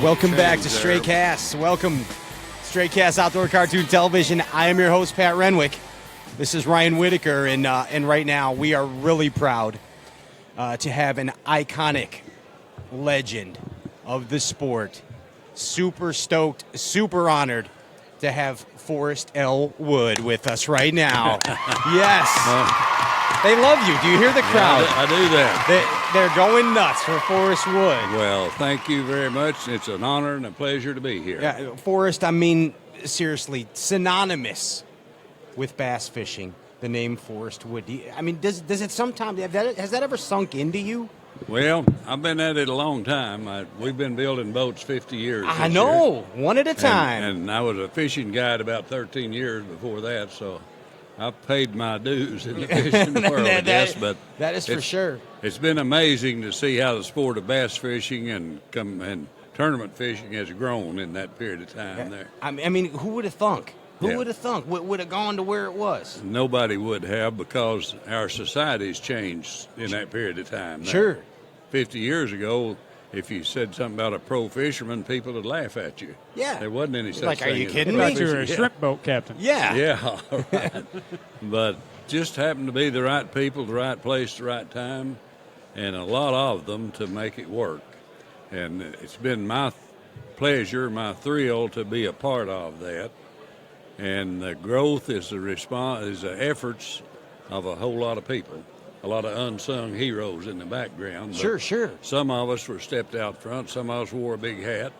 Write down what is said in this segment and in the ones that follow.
Welcome back to Stray Casts. Welcome, Stray Casts Outdoor Cartoon Television. I am your host, Pat Renwick. This is Ryan Whitaker, and right now we are really proud to have an iconic legend of the sport. Super stoked, super honored to have Forrest L. Wood with us right now. Yes. They love you. Do you hear the crowd? Yeah, I do that. They're going nuts for Forrest Wood. Well, thank you very much. It's an honor and a pleasure to be here. Yeah, Forrest, I mean, seriously, synonymous with bass fishing, the name Forrest Wood. Does it sometimes, has that ever sunk into you? Well, I've been at it a long time. We've been building boats 50 years. I know, one at a time. And I was a fishing guide about 13 years before that, so I've paid my dues in the fishing world, I guess. But that is for sure. It's been amazing to see how the sport of bass fishing and tournament fishing has grown in that period of time there. I mean, who would have thunk? Who would have thunk? Would have gone to where it was? Nobody would have, because our society's changed in that period of time. Sure. 50 years ago, if you said something about a pro fisherman, people would laugh at you. Yeah. There wasn't any such like, thing. are you as kidding pro me? fishing. You're a shrimp boat captain. Yeah. Yeah, right. But just happened to be the right people, the right place, the right time, and a lot of them to make it work. And it's been my pleasure, my thrill to be a part of that. And the growth is the efforts of a whole lot of people, a lot of unsung heroes in the background. Sure. Some of us were stepped out front. Some of us wore a big hat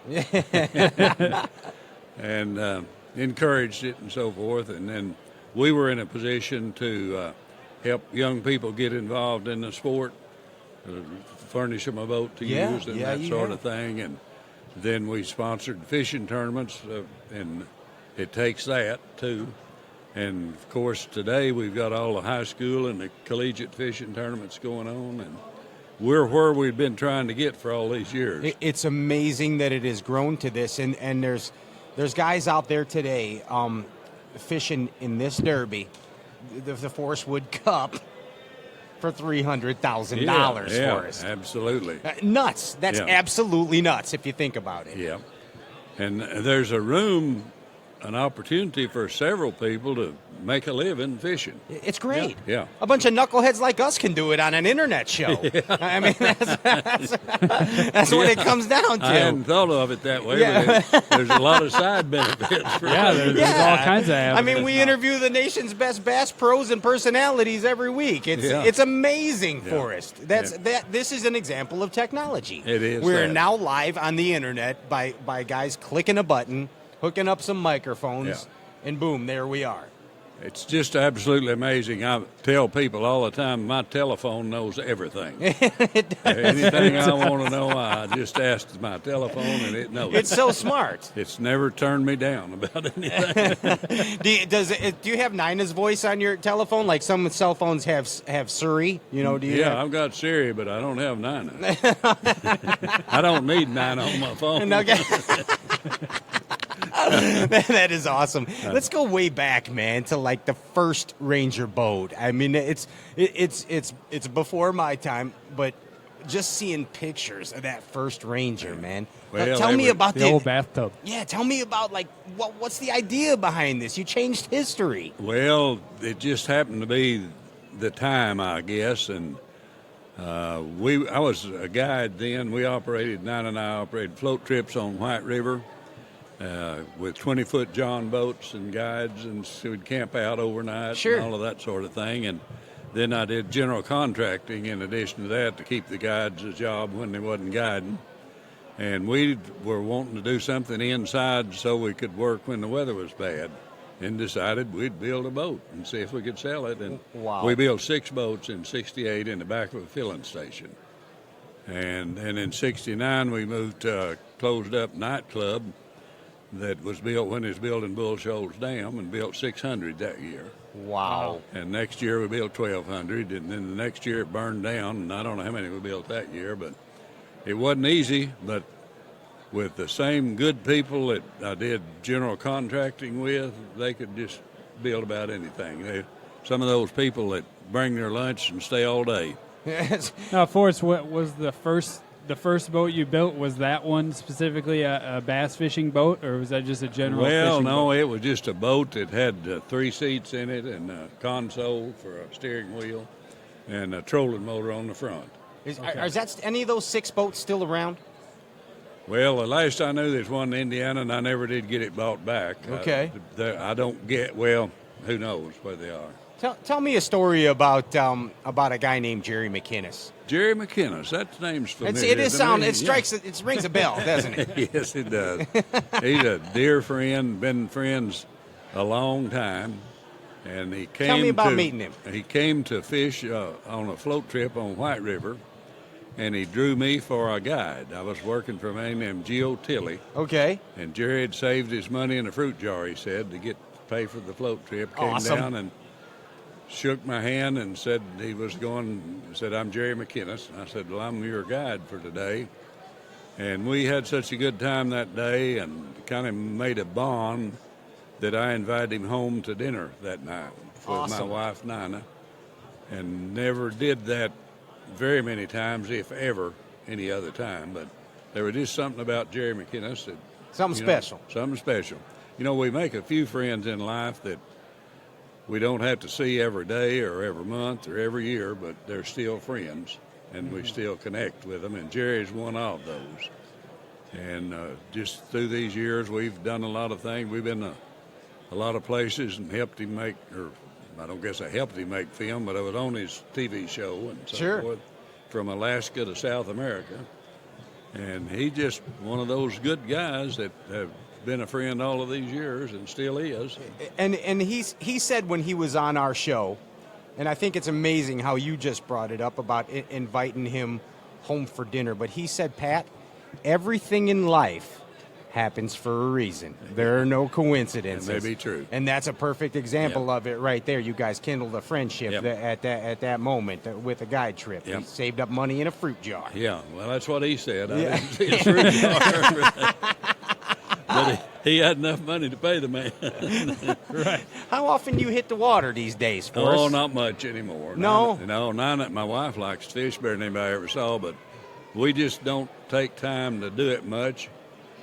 and encouraged it and so forth. And then we were in a position to help young people get involved in the sport, furnish them a boat to use and that sort of thing. And then we sponsored fishing tournaments, and it takes that, too. And, of course, today we've got all the high school and the collegiate fishing tournaments going on, and we're where we've been trying to get for all these years. It's amazing that it has grown to this, and there's guys out there today fishing in this derby, the Forrest Wood Cup, for $300,000 for us. Absolutely. Nuts. That's absolutely nuts if you think about it. Yeah. And there's an opportunity for several people to make a living fishing. It's great. Yeah. A bunch of knuckleheads like us can do it on an internet show. I mean, that's what it comes down to. I hadn't thought of it that way, but there's a lot of side benefits. There's all kinds of I mean, we interview the nation's best bass pros and personalities every week. It's amazing, Forrest. This is an example of technology. It is. We're now live on the internet by guys clicking a button, hooking up some microphones, and boom, there we are. It's just absolutely amazing. I tell people all the time, my telephone knows everything. Anything I want to know, I just ask my telephone, and it knows. It's so smart. It's never turned me down about anything. Do you have Nina's voice on your telephone? Like some cell phones have Siri. Do you? Yeah, I've got Siri, but I don't have Nina. I don't need Nina on my phone. Okay. That is awesome. Let's go way back, man, to like the first Ranger boat. I mean, it's before my time, but just seeing pictures of that first Ranger, man. Well, tell me about the old bathtub. Yeah, tell me about like what's the idea behind this? You changed history. Well, it just happened to be the time, I guess, and I was a guide then. Nina and I operated float trips on White River. With 20-foot John boats and guides, and so we'd camp out overnight and all of that sort of thing. And then I did general contracting in addition to that to keep the guides a job when they wasn't guiding. And we were wanting to do something inside so we could work when the weather was bad, and decided we'd build a boat and see if we could sell it. And we built 6 boats in '68 in the back of a filling station. And then in '69 we moved to a closed-up nightclub that was built when it was building Bull Shoals Dam, and built 600 that year. Wow. And next year we built 1,200, and then the next year it burned down, and I don't know how many we built that year, but it wasn't easy. But with the same good people that I did general contracting with, they could just build about anything. Some of those people that bring their lunch and stay all day. Now, Forrest, what was the first the first boat you built, was that one specifically a bass fishing boat, or was that just a general Well, fishing no, boat? it was just a boat that had 3 seats in it and a console for a steering wheel and a trolling motor on the front. Is that any of those 6 boats still around? Well, the last I knew, there's one in Indiana, and I never did get it bought back. Okay. I don't get, well, who knows where they are. Tell me a story about a guy named Jerry McInnes. Jerry McInnes, that name's familiar. It rings a bell, doesn't it? Yes, it does. He's a dear friend, been friends a long time. And he came Tell me about meeting him. He came to fish on a float trip on White River, and he drew me for a guide. I was working for a man named Geo Tilley. Okay. And Jerry had saved his money in a fruit jar, he said, to pay for the float trip. Came Awesome. down and shook my hand and said he was going, said, I'm Jerry McInnes. And I said, well, I'm your guide for today. And we had such a good time that day and kind of made a bond that I invited him home to dinner that night with Awesome. my wife, Nina, and never did that very many times, if ever, any other time. But there was just something about Jerry McInnes that... Something special. Something special. You know, we make a few friends in life that we don't have to see every day or every month or every year, but they're still friends, and we still connect with them, and Jerry's one of those. And just through these years, we've done a lot of things. We've been a lot of places and helped him make, or I don't guess I helped him make film, but I was on his TV show and so forth, from Alaska to South America. And he just one of those good guys that have been a friend all of these years and still is. And he said when he was on our show, and I think it's amazing how you just brought it up about inviting him home for dinner, but he said, Pat, everything in life happens for a reason. There are no coincidences. That may be true. And that's a perfect example of it right there. You guys kindled a friendship at that moment with a guide trip. Yep. He saved up money in a fruit jar. Yeah, well, that's what he said. I didn't see his fruit jar. But he had enough money to pay the man. Right. How often you hit the water these days, Forrest? Oh, not much anymore. No? Nina, my wife likes to fish better than anybody I ever saw, but we just don't take time to do it much.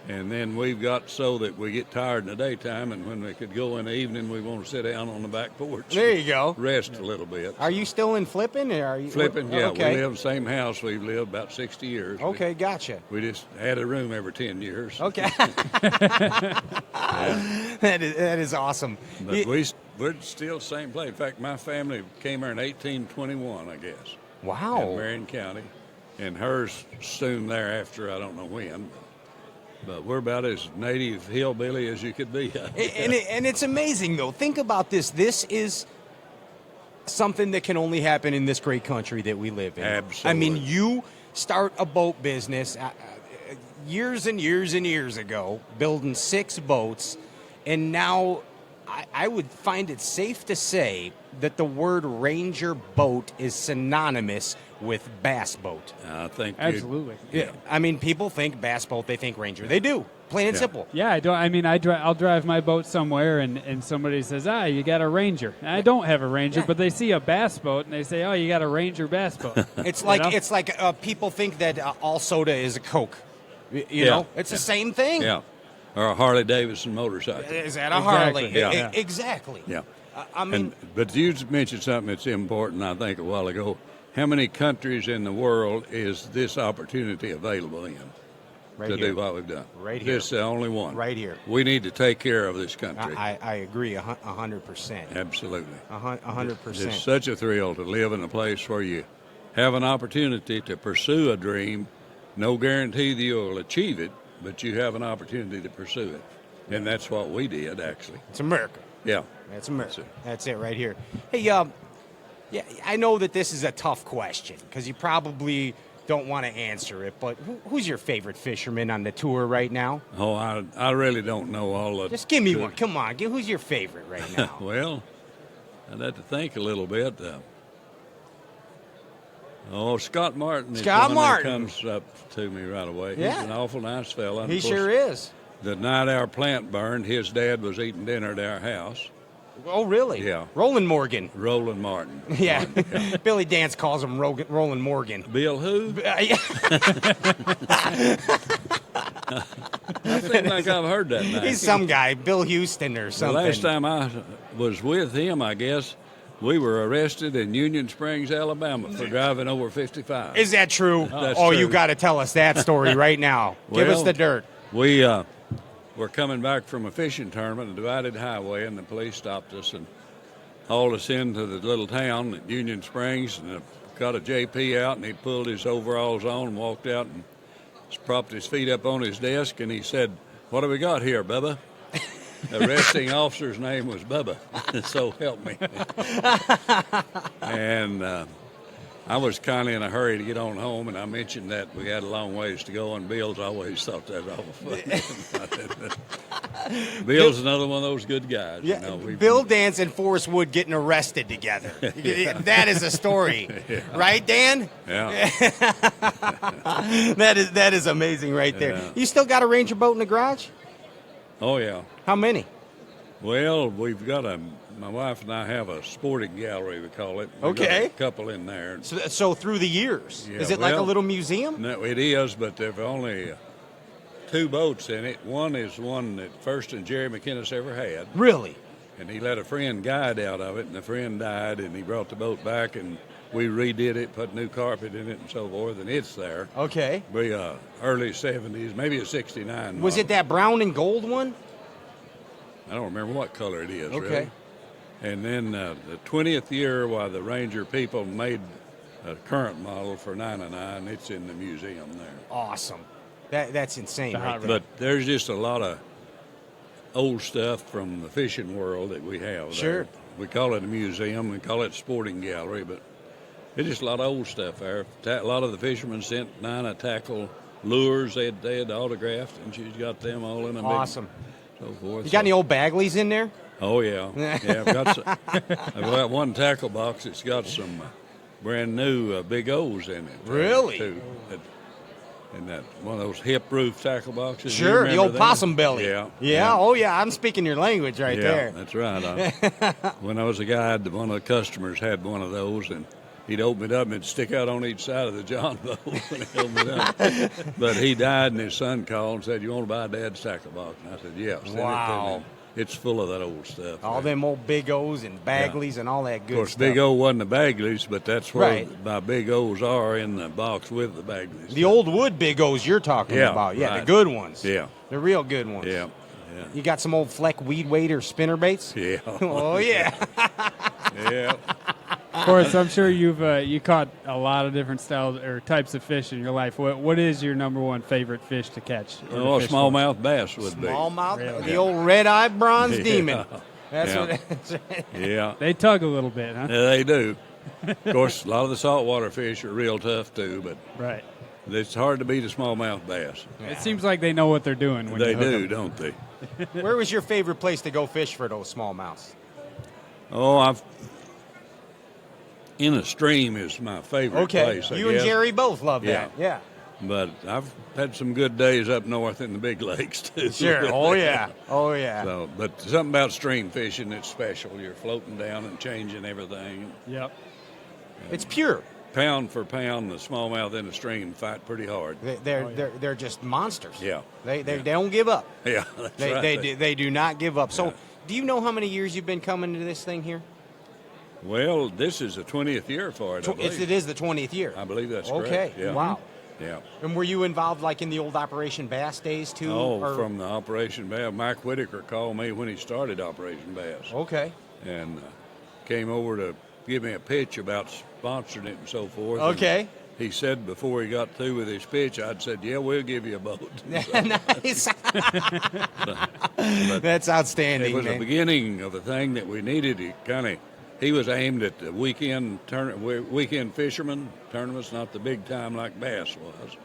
And then we've got so that we get tired in the daytime, and when we could go in the evening, we want to sit down on the back porch. There you go. Rest a little bit. Are you still in Flippin'? Or are you Flipping, yeah. Okay. We live in the same house. We've lived about 60 years. Okay, gotcha. We just had a room every 10 years. Okay. That is awesome. But we're still the same place. In fact, my family came here in 1821, I guess. Wow. In Marion County. And hers soon thereafter, I don't know when. But we're about as native hillbilly as you could be. And it's amazing, though. Think about this. This is something that can only happen in this great country that we live in. Absolutely. I mean, you start a boat business years and years and years ago, building 6 boats, and now I would find it safe to say that the word Ranger boat is synonymous with bass boat. I think Absolutely. Yeah. I mean, people think bass boat, they think Ranger. They do. Plain and simple. Yeah, I don't. I mean, I'll drive my boat somewhere, and somebody says, you got a Ranger. And I don't have a Ranger, but they see a bass boat, and they say, you got a Ranger bass boat. It's like people think that all soda is a Coke. You know, it's the same thing. Yeah. Or a Harley Davidson motorcycle. Is that a Harley? Yeah. Exactly. Yeah. I mean, but you mentioned something that's important, I think, a while ago. How many countries in the world is this opportunity available in to do what we've done? Right here. This is the only one. Right here. We need to take care of this country. I agree 100%. Absolutely. 100%. It's such a thrill to live in a place where you have an opportunity to pursue a dream. No guarantee that you'll achieve it, but you have an opportunity to pursue it. And that's what we did, actually. It's America. Yeah. That's America. That's it right here. Hey, yeah, I know that this is a tough question because you probably don't want to answer it, but who's your favorite fisherman on the tour right now? Oh, I really don't know all of. Just give me one. Come on. Who's your favorite right now? Well, I'd have to think a little bit. Scott Martin is one that comes up to me right away. Yeah. He's an awful nice fella. He sure is. The night our plant burned, his dad was eating dinner at our house, Oh, really? Yeah. Roland Morgan. Roland Martin. Yeah. Martin, yeah. Billy Dance calls him Roland Morgan. Bill who? Yeah. I think like I've heard that name. He's some guy, Bill Houston or The something. last time I was with him, I guess, we were arrested in Union Springs, Alabama for driving over 55. Is that true? That's oh, true. you got to tell us that story right now. Give us Well, the dirt. We were coming back from a fishing tournament, a divided highway, and the police stopped us and hauled us into the little town at Union Springs and got a JP out, and he pulled his overalls on and walked out and propped his feet up on his desk, and he said, "What have we got here, Bubba?" The arresting officer's name was Bubba, so help me. And I was kind of in a hurry to get on home, and I mentioned that we had a long ways to go, and Bill's always thought that awful funny. Bill's another one of those good guys. Yeah, You know, Bill Dance and Forrest Wood getting arrested together. That is a story. Right, Dan? Yeah. That is amazing right there. Yeah. You still got a Ranger boat in the garage? Oh, yeah. How many? Well, we've got my wife and I have a sporting gallery, we call it. We've got Okay. a couple in there. So through the years. Yeah, is it like a well, little museum? No, it is, but there are only two boats in it. One is one that First and Jerry McInnes ever had, Really? and he let a friend guide out of it, and the friend died, and he brought the boat back, and we redid it, put new carpet in it, and so forth, and it's there. Okay. We early 70s, maybe a 69. Was it that brown and gold one? I don't remember what color it is, Okay. really. And then the 20th year, while the Ranger people made a current model for 99, it's in the museum there. Awesome. That's insane. The Right hot there. But there's just a lot of old stuff from the fishing world that we have Sure. there. We call it a museum, we call it sporting gallery, but there's just a lot of old stuff there. A lot of the fishermen sent Nina tackle lures they had autographed, and she's got them all in a Awesome. big, so forth. You got any old Bagleys in there? Oh, yeah. Yeah, I've got one tackle box that's got some brand new Big O's in it. Really? Too. And that one of those hip roof tackle boxes. You Sure, the remember old them? possum belly. Yeah. Oh, yeah. I'm speaking your language right Yeah, there. that's right. When I was a guide, one of the customers had one of those, and he'd open it up and it'd stick out on each side of the John boat when he opened it up. But he died, and his son called and said, "You want to buy Dad's tackle box?" And I said, "Yes." Send it to Wow. me. It's full of that old stuff. All them old Big O's and Bagleys and all that good Of course, stuff. Big O wasn't the Bagleys, but that's where Right. my Big O's are in the box with the Bagleys. The old wood Big O's you're talking Yeah, about. Yeah, the right. good ones. Yeah. The real good ones. Yeah, You got some old Fleck weed weight or spinner baits? yeah, Oh, yeah. yeah. Of course, I'm sure you caught a lot of different styles or types of fish in your life. What is your number one favorite fish to catch? or to Oh, fish for? smallmouth bass would be. Smallmouth, Really? the old red-eye bronze Yeah. demon. That's Yeah. what that's right. Yeah. They tug a little bit, huh? Yeah, they do. Of course, a lot of the saltwater fish are real tough too, but Right. it's hard to beat a smallmouth bass. It seems like they know what they're doing when They you hook do, 'em. don't they? Where was your favorite place to go fish for those smallmouths? Oh, in a stream is my favorite Okay, place. I you and guess. Jerry both love that. Yeah. But I've had some good days up north in the big lakes too. Sure. Oh, yeah. Oh, yeah. So, but something about stream fishing that's special. You're floating down and changing everything. Yep. It's pure. Pound for pound, the smallmouth in the stream fight pretty hard. They're just monsters. Yeah. They don't give up. Yeah, that's They right. they do not give up. So, Yeah. do you know how many years you've been coming to this thing here? Well, this is the 20th year for it. I believe. It is the 20th year. I believe that's Okay. correct. Yeah. Wow. Yeah. And were you involved like in the old Operation Bass days too? Oh, or- from the Operation Bass. Mike Whitaker called me when he started Operation Bass Okay. and came over to give me a pitch about sponsoring it and so forth. Okay. And he said before he got through with his pitch, I'd said, "Yeah, we'll give you a boat." Nice. But That's outstanding, it was the man. beginning of a thing that we needed. He was aimed at the weekend fishermen tournaments, not the big time like bass was,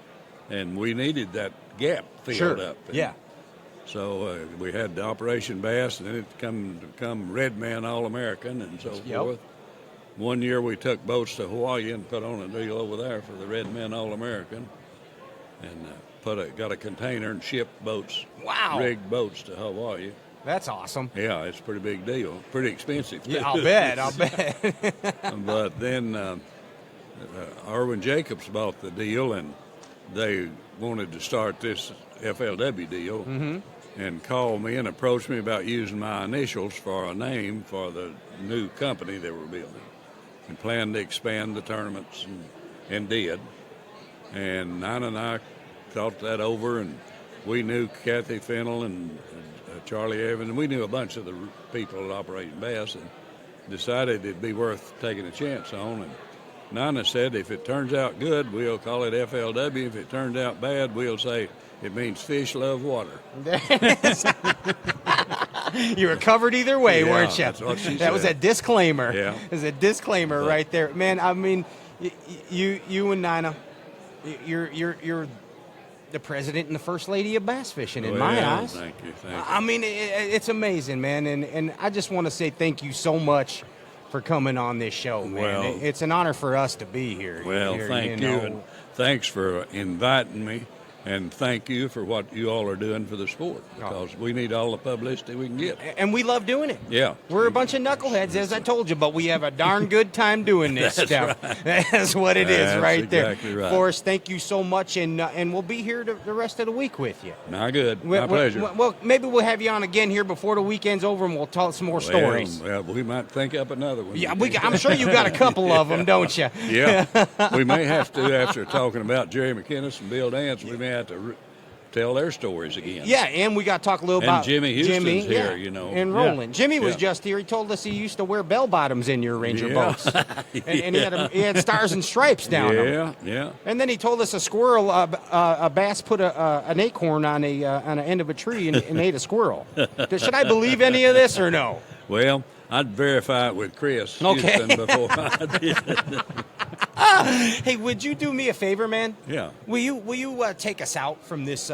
and we needed that gap filled Sure. up. And Yeah. So we had the Operation Bass, and then it become Red Man All-American and so Yep. forth. One year we took boats to Hawaii and put on a deal over there for the Red Man All-American, and got a container and shipped boats, Wow. rigged boats to Hawaii. That's awesome. Yeah, it's a pretty big deal. Pretty expensive, too. Yeah, I'll bet. But then Irwin Jacobs bought the deal, and they wanted to start this FLW deal and called me and approached me about using my initials for a name for the new company they were building and planned to expand the tournaments and did. And Nina and I thought that over, and we knew Kathy Fennell and Charlie Evans, and we knew a bunch of the people that operated Bass, and decided it'd be worth taking a chance on. And Nina said, if it turns out good, we'll call it FLW. If it turns out bad, we'll say it means fish love water. You were covered either way, Yeah, weren't you? that's what she That was a said. disclaimer. Yeah. It was a disclaimer right there, man. I mean, you and Nina, you're the president and the first lady of bass fishing in my Well, eyes. Thank you. I mean, it's amazing, man, and I just want to say thank you so much for coming on this show, man. Well- It's an honor for us to be here. Well, here, thank you, know. and thanks for inviting me, and thank you for what you all are doing for the sport, because we need all the publicity we can get. And we love doing it. Yeah. We're a bunch of knuckleheads, as I told you, but we have a darn good time doing this stuff. That's what it is That's right there. exactly right. Forrest, thank you so much, and we'll be here the rest of the week with you. Now, good. My pleasure. Well, maybe we'll have you on again here before the weekend's over, and we'll tell some more stories. Well, we might think up another one. Yeah, I'm sure you got a couple of them, don't you? Yeah. We may have to, after talking about Jerry McInnes and Bill Dance, we may have to tell their stories again. Yeah, and we got to talk a little And about Jimmy Houston's here, yeah, you know. and Yeah. Roland. Jimmy was Yeah. just here. He told us he used to wear bell bottoms in your Ranger Yeah. boats, and he had stars and stripes down them. Yeah. And then he told us a squirrel, a bass put an acorn on an end of a tree and ate a squirrel. Should I believe any of this or no? Well, I'd verify it with Chris Okay. Houston before I did. Hey, would you do me a favor, man? Yeah. Will you take us out from this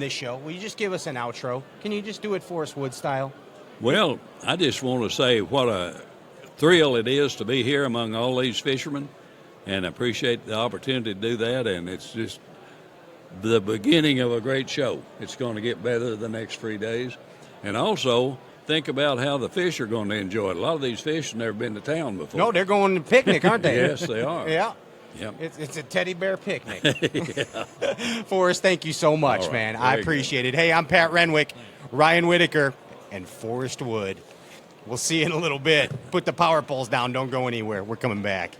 show? Will you just give us an outro? Can you just do it Forrest Wood style? Well, I just want to say what a thrill it is to be here among all these fishermen, and appreciate the opportunity to do that. And it's just the beginning of a great show. It's going to get better the next 3 days. And also, think about how the fish are going to enjoy it. A lot of these fish have never been to town before. No, they're going to picnic, aren't they? Yes, they are. Yeah. Yep. It's a teddy bear picnic. Forrest, thank you so much, All right. man. I Very appreciate it. Hey, I'm Pat Renwick, Ryan Whitaker, and Forrest Wood. We'll see you in a little bit. Put the power poles down. Don't go anywhere. We're coming back.